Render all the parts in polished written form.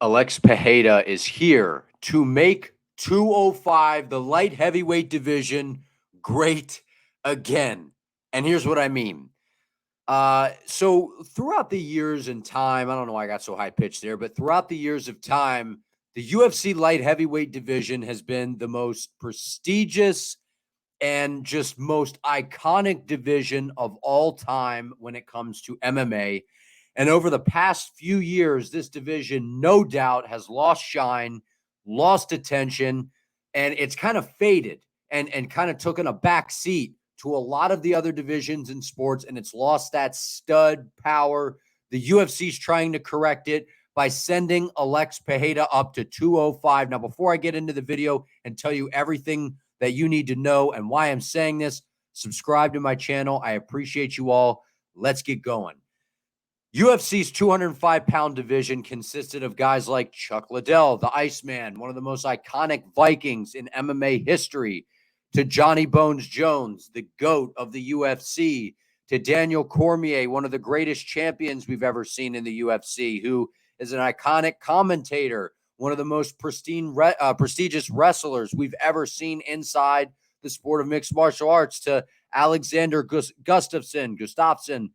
Alex Pereira is here to make 205, the light heavyweight division, great again. And here's what I mean. So throughout the years and time, I don't know why I got so high pitched there, but throughout the years of time, the UFC light heavyweight division has been the most prestigious and just most iconic division of all time when it comes to MMA. And over the past few years, this division, no doubt, has lost shine, lost attention, and it's kind of faded and kind of taken a back seat to a lot of the other divisions in sports, and it's lost that stud power. The UFC's trying to correct it by sending Alex Pereira up to 205. Now, before I get into the video and tell you everything that you need to know and why I'm saying this, subscribe to my channel. I appreciate you all. Let's get going. UFC's 205-pound division consisted of guys like Chuck Liddell, the Iceman, one of the most iconic Vikings in MMA history, to Johnny Bones Jones, the GOAT of the UFC, to Daniel Cormier, one of the greatest champions we've ever seen in the UFC, who is an iconic commentator, one of the most prestigious wrestlers we've ever seen inside the sport of mixed martial arts, to Alexander Gustafsson.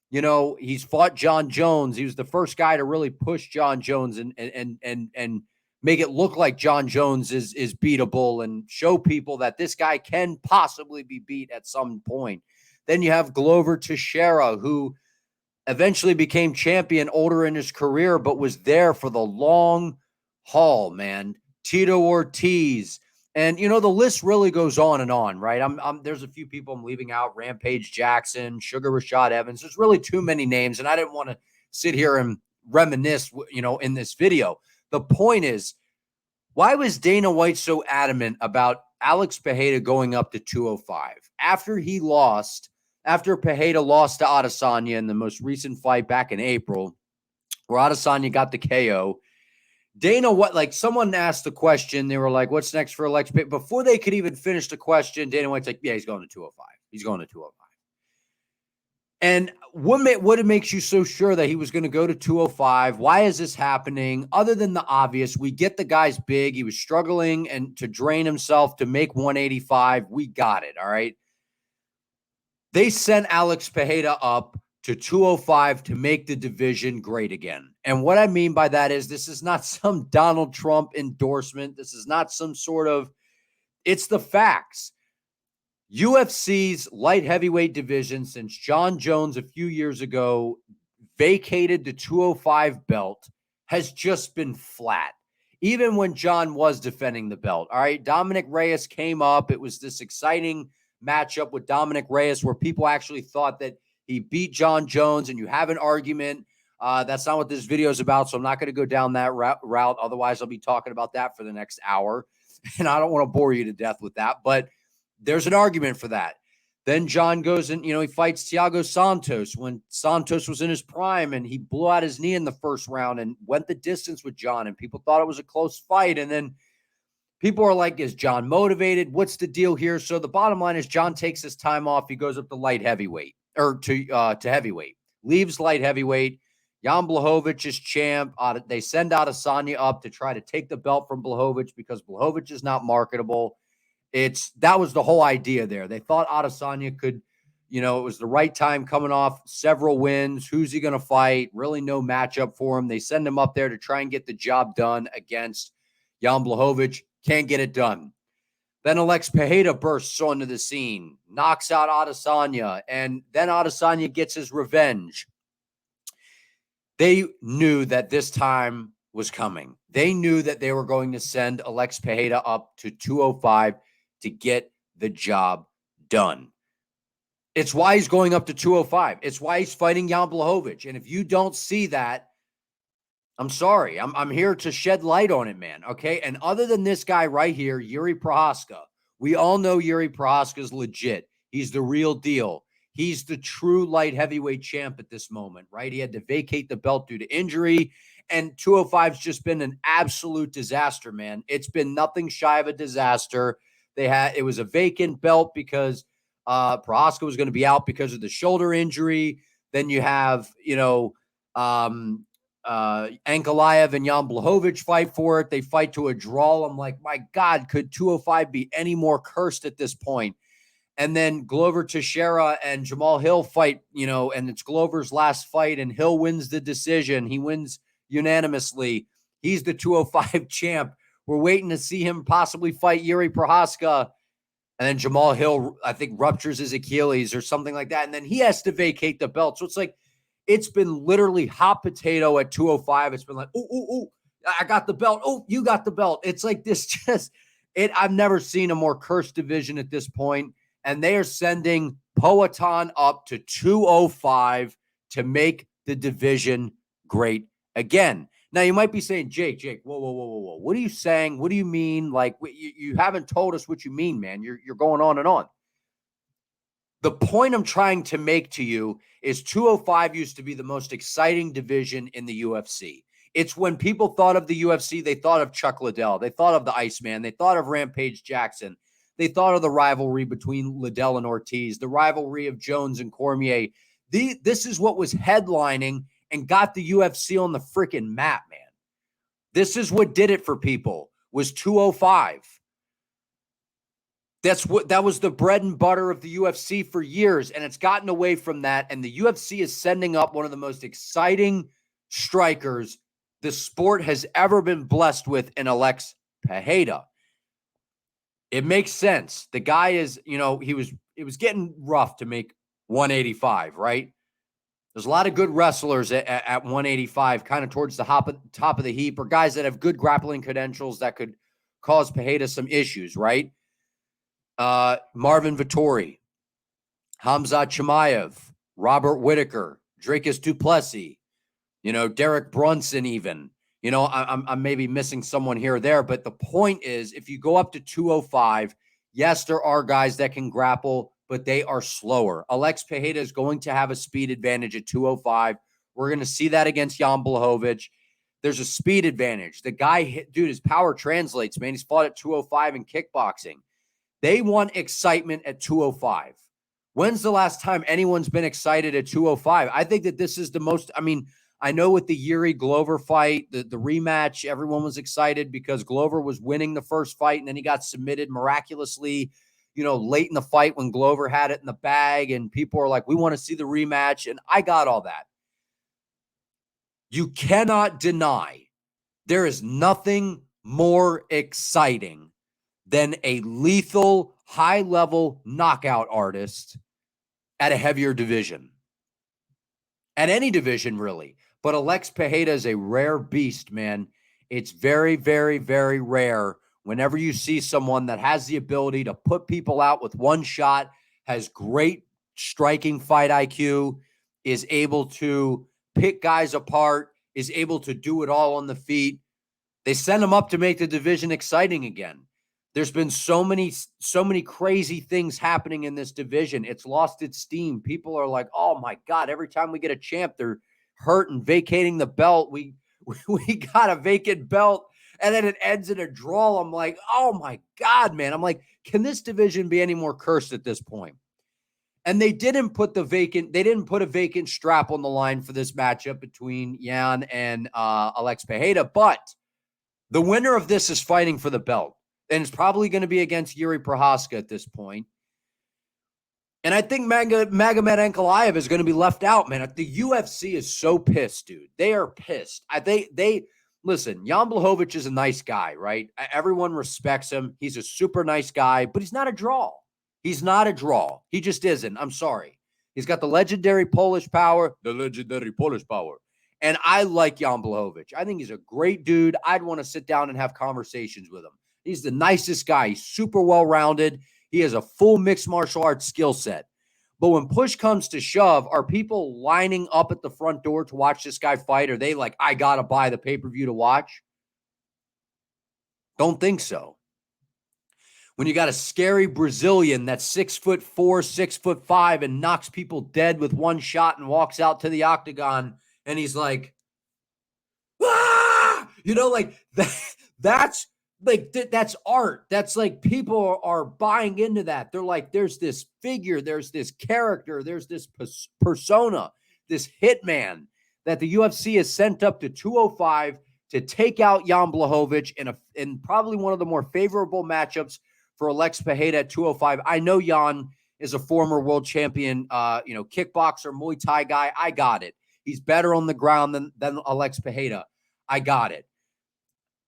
You know, he's fought John Jones. He was the first guy to really push John Jones and make it look like John Jones is beatable and show people that this guy can possibly be beat at some point. Then you have Glover Teixeira, who eventually became champion older in his career, but was there for the long haul, man. Tito Ortiz. And, you know, the list really goes on, right? There's a few people I'm leaving out. Rampage Jackson, Sugar Rashad Evans. There's really too many names, and I didn't want to sit here and reminisce, you know, in this video. The point is, why was Dana White so adamant about Alex Pereira going up to 205? After Pereira lost to Adesanya in the most recent fight back in April, where Adesanya got the KO, someone asked the question, they were like, what's next for Alex Pereira? Before they could even finish the question, Dana White's like, yeah, he's going to 205. He's going to 205. And what makes you so sure that he was going to go to 205? Why is this happening? Other than the obvious, we get the guy's big. He was struggling and to drain himself to make 185. We got it, all right? They sent Alex Pereira up to 205 to make the division great again. And what I mean by that is this is not some Donald Trump endorsement. This is not some sort of, it's the facts. UFC's light heavyweight division, since John Jones a few years ago vacated the 205 belt, has just been flat. Even when John was defending the belt, all right, Dominic Reyes came up. It was this exciting matchup with Dominic Reyes where people actually thought that he beat John Jones, and you have an argument. That's not what this video is about, so I'm not going to go down that route. Otherwise, I'll be talking about that for the next hour, and I don't want to bore you to death with that, but there's an argument for that. Then John goes and, you know, he fights Thiago Santos when Santos was in his prime, and he blew out his knee in the first round and went the distance with John, and people thought it was a close fight. And then people are like, is John motivated? What's the deal here? So the bottom line is John takes his time off. He goes up to light heavyweight or to heavyweight, leaves light heavyweight. Jan Blachowicz is champ. They send Adesanya up to try to take the belt from Blachowicz because Blachowicz is not marketable. That was the whole idea there. They thought Adesanya could, you know, it was the right time coming off several wins. Who's he going to fight? Really no matchup for him. They send him up there to try and get the job done against Jan Blachowicz. Can't get it done. Then Alex Pereira bursts onto the scene, knocks out Adesanya, and then Adesanya gets his revenge. They knew that this time was coming. They knew that they were going to send Alex Pereira up to 205 to get the job done. It's why he's going up to 205. It's why he's fighting Jan Blachowicz. And if you don't see that, I'm sorry. I'm here to shed light on it, man. Okay. And other than this guy right here, Yuri Prochazka, we all know Yuri Prochazka is legit. He's the real deal. He's the true light heavyweight champ at this moment, right? He had to vacate the belt due to injury, and 205's just been an absolute disaster, man. It's been nothing shy of a disaster. It was a vacant belt because Prochazka was going to be out because of the shoulder injury. Then you have, Ankalaev and Jan Blachowicz fight for it. They fight to a draw. I'm like, my God, could 205 be any more cursed at this point? And then Glover Teixeira and Jamal Hill fight, and it's Glover's last fight, and Hill wins the decision. He wins unanimously. He's the 205 champ. We're waiting to see him possibly fight Yuri Prohaska. And then Jamal Hill, I think, ruptures his Achilles or something like that. And then he has to vacate the belt. So it's like, it's been literally hot potato at 205. It's been like, ooh, I got the belt. Oh, you got the belt. It's like this I've never seen a more cursed division at this point. And they are sending Poatan up to 205 to make the division great again. Now, you might be saying, Jake, whoa. What are you saying? What do you mean? Like, you haven't told us what you mean, man. You're going on and on. The point I'm trying to make to you is 205 used to be the most exciting division in the UFC. It's when people thought of the UFC, they thought of Chuck Liddell. They thought of the Iceman. They thought of Rampage Jackson. They thought of the rivalry between Liddell and Ortiz, the rivalry of Jones and Cormier. This is what was headlining and got the UFC on the freaking map, man. This is what did it for people, was 205. That was the bread and butter of the UFC for years, and it's gotten away from that. And the UFC is sending up one of the most exciting strikers the sport has ever been blessed with in Alex Pereira. It makes sense. The guy is, it was getting rough to make 185, right? There's a lot of good wrestlers at 185, kind of towards the top of the heap, or guys that have good grappling credentials that could cause Pereira some issues, right? Marvin Vettori, Hamzat Chimaev, Robert Whittaker, Dricus du Plessis, Derek Brunson even. I'm maybe missing someone here or there, but the point is, if you go up to 205, yes, there are guys that can grapple, but they are slower. Alex Pereira is going to have a speed advantage at 205. We're going to see that against Jan Blachowicz. There's a speed advantage. The guy, dude, his power translates, man. He's fought at 205 in kickboxing. They want excitement at 205. When's the last time anyone's been excited at 205? I think that this is the most, I know with the Yuri Glover fight, the rematch, everyone was excited because Glover was winning the first fight and then he got submitted miraculously, late in the fight when Glover had it in the bag and people are like, we want to see the rematch. And I got all that. You cannot deny there is nothing more exciting than a lethal, high-level knockout artist at a heavier division. At any division, really. But Alex Pereira is a rare beast, man. It's very, very, very rare whenever you see someone that has the ability to put people out with one shot, has great striking fight IQ, is able to pick guys apart, is able to do it all on the feet. They send him up to make the division exciting again. There's been so many crazy things happening in this division. It's lost its steam. People are like, oh my God, every time we get a champ, they're hurt and vacating the belt. We got a vacant belt and then it ends in a draw. I'm like, oh my God, man. I'm like, can this division be any more cursed at this point? And they didn't put a vacant strap on the line for this matchup between Jan and Alex Pereira, but the winner of this is fighting for the belt. And it's probably going to be against Yuri Prohaska at this point. And I think Magomed Ankalaev is going to be left out, man. The UFC is so pissed, dude. They are pissed. They listen, Jan Blachowicz is a nice guy, right? Everyone respects him. He's a super nice guy, but he's not a draw. He's not a draw. He just isn't. I'm sorry. He's got the legendary Polish power. And I like Jan Blachowicz. I think he's a great dude. I'd want to sit down and have conversations with him. He's the nicest guy. He's super well-rounded. He has a full mixed martial arts skill set. But when push comes to shove, are people lining up at the front door to watch this guy fight? Are they like, I got to buy the pay-per-view to watch? Don't think so. When you got a scary Brazilian that's 6'4", 6'5", and knocks people dead with one shot and walks out to the octagon, and he's like, ah! That's like, that's art. That's like, people are buying into that. They're like, there's this figure, there's this character, there's this persona, this hitman that the UFC is sent up to 205 to take out Jan Blachowicz in probably one of the more favorable matchups for Alex Pereira at 205. I know Jan is a former world champion, kickboxer, Muay Thai guy. I got it. He's better on the ground than Alex Pereira. I got it.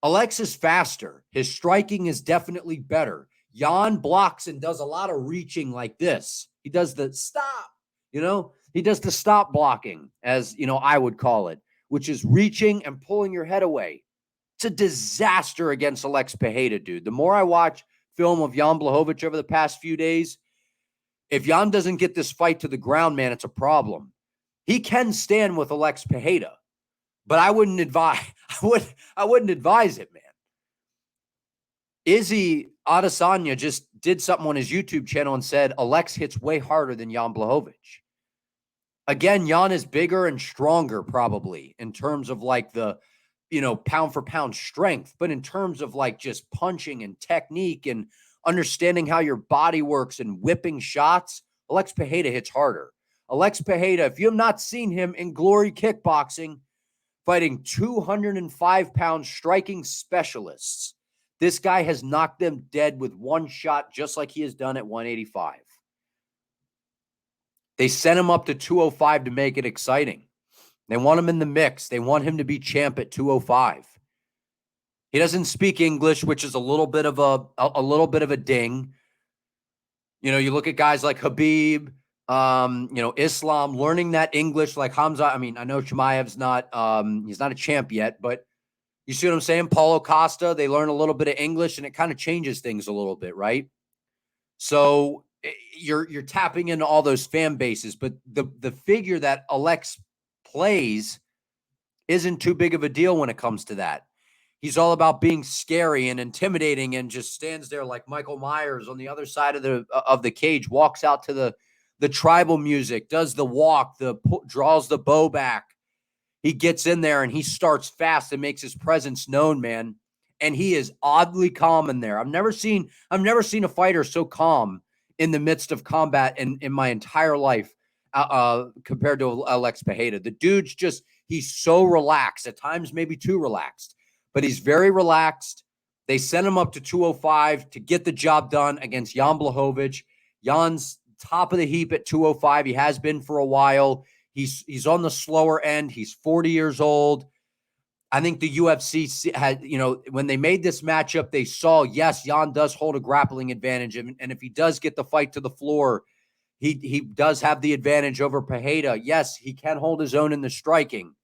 Alex is faster. His striking is definitely better. Jan blocks and does a lot of reaching like this. He does the stop, he does the stop blocking, as, I would call it, which is reaching and pulling your head away. It's a disaster against Alex Pereira, dude. The more I watch film of Jan Blachowicz over the past few days, if Jan doesn't get this fight to the ground, man, it's a problem. He can stand with Alex Pereira, but I wouldn't advise. I wouldn't advise it, man. Izzy Adesanya just did something on his YouTube channel and said Alex hits way harder than Jan Blachowicz. Again, Jan is bigger and stronger probably in terms of like the, pound for pound strength, but in terms of like just punching and technique and understanding how your body works and whipping shots, Alex Pereira hits harder. Alex Pereira, if you have not seen him in Glory Kickboxing, fighting 205-pound striking specialists, this guy has knocked them dead with one shot, just like he has done at 185. They sent him up to 205 to make it exciting. They want him in the mix. They want him to be champ at 205. He doesn't speak English, which is a little bit of a ding. You look at guys like Khabib, Islam, learning that English, like Hamza. I mean, I know Chimaev's not, he's not a champ yet, but you see what I'm saying? Paulo Costa, they learn a little bit of English and it kind of changes things a little bit, right? So you're tapping into all those fan bases, but the figure that Alex plays isn't too big of a deal when it comes to that. He's all about being scary and intimidating and just stands there like Michael Myers on the other side of the cage, walks out to the tribal music, does the walk, draws the bow back. He gets in there and he starts fast and makes his presence known, man. And he is oddly calm in there. I've never seen a fighter so calm in the midst of combat in my entire life compared to Alex Pereira. The dude's he's so relaxed, at times maybe too relaxed, but he's very relaxed. They sent him up to 205 to get the job done against Jan Blachowicz. Jan's top of the heap at 205. He has been for a while. He's on the slower end. He's 40 years old. I think the UFC had, when they made this matchup, they saw, yes, Jan does hold a grappling advantage. And if he does get the fight to the floor, he does have the advantage over Pereira. Yes, he can hold his own in the striking.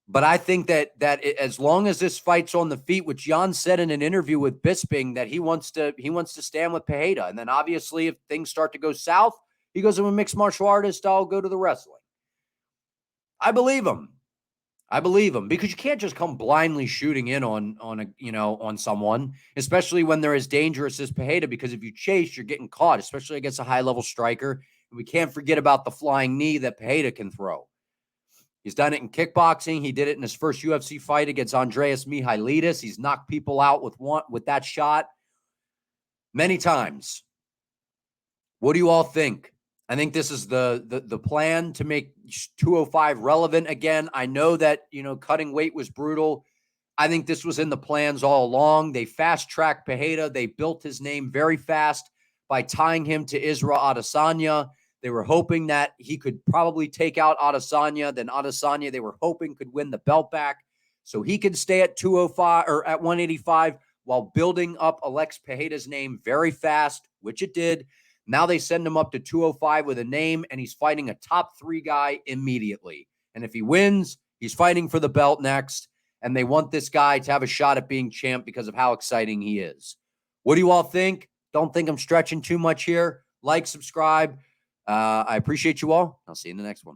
But I think that as long as this fight's on the feet, which Jan said in an interview with Bisping, that he wants to stand with Pereira. And then obviously if things start to go south, he goes, I'm a mixed martial artist, I'll go to the wrestling. I believe him. Because you can't just come blindly shooting in on someone, especially when they're as dangerous as Pereira, because if you chase, you're getting caught, especially against a high-level striker. And we can't forget about the flying knee that Pereira can throw. He's done it in kickboxing. He did it in his first UFC fight against Andreas Mihailidis. He's knocked people out with that shot many times. What do you all think? I think this is the plan to make 205 relevant again. I know that, cutting weight was brutal. I think this was in the plans all along. They fast-tracked Pereira. They built his name very fast by tying him to Israel Adesanya. They were hoping that he could probably take out Adesanya. Then Adesanya, they were hoping, could win the belt back so he could stay at 205 or at 185 while building up Alex Pereira's name very fast, which it did. Now they send him up to 205 with a name, and he's fighting a top 3 guy immediately. And if he wins, he's fighting for the belt next. And they want this guy to have a shot at being champ because of how exciting he is. What do you all think? Don't think I'm stretching too much here. Like, subscribe. I appreciate you all. I'll see you in the next one.